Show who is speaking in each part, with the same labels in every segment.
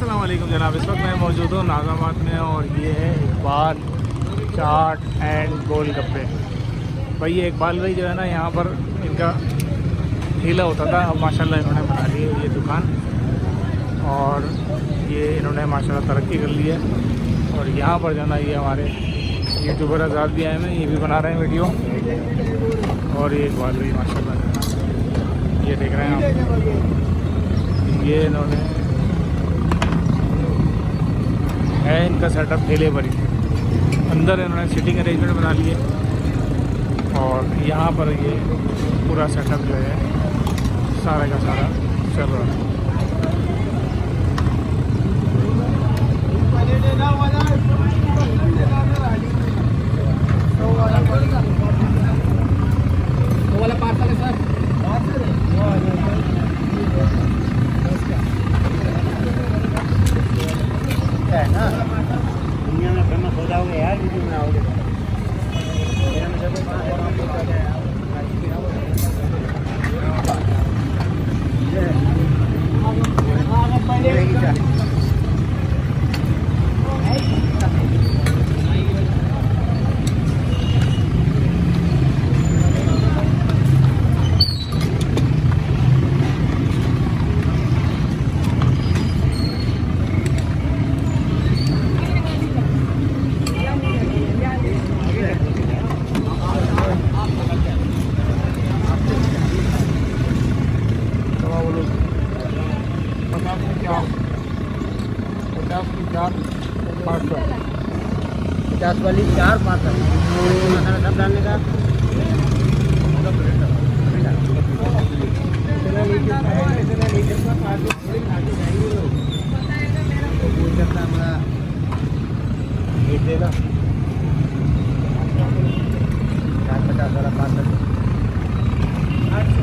Speaker 1: अस्सलाम वालेकुम जनाब। इस वक्त मैं मौजूद हूँ नाज़ाबाद में और ये है इकबाल चाट एंड गोलगप्पे। भाई ये इकबाल भाई जो है ना, यहाँ पर इनका ठेला होता था, अब माशाल्लाह इन्होंने बना ली है ये दुकान और ये इन्होंने माशाल्लाह तरक्की कर ली है। और यहाँ पर जो है ना, ये हमारे यूट्यूबर आज़ाद भी आए हैं, ये भी बना रहे हैं वीडियो। और ये इकबाल भाई माशाल्लाह ये देख रहे हैं आप, ये इन्होंने है इनका सेटअप ठेले पर ही। अंदर इन्होंने सिटिंग अरेंजमेंट बना लिए और यहाँ पर ये पूरा सेटअप जो है सारा का सारा चल रहा है।
Speaker 2: दुनिया में फेमस हो जाओगे यार, वीडियो में आओगे। पचास वाली 4 पार्सल मसाला सब डालने का। देना 50 वाला पार्सल 800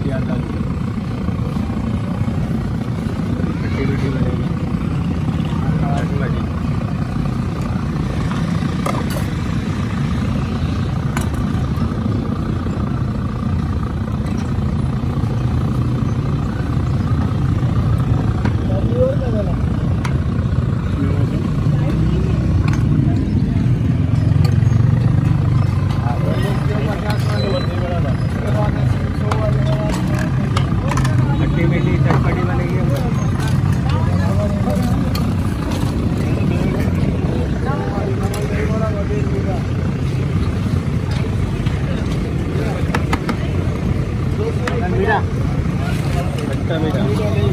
Speaker 2: याद आ मीठा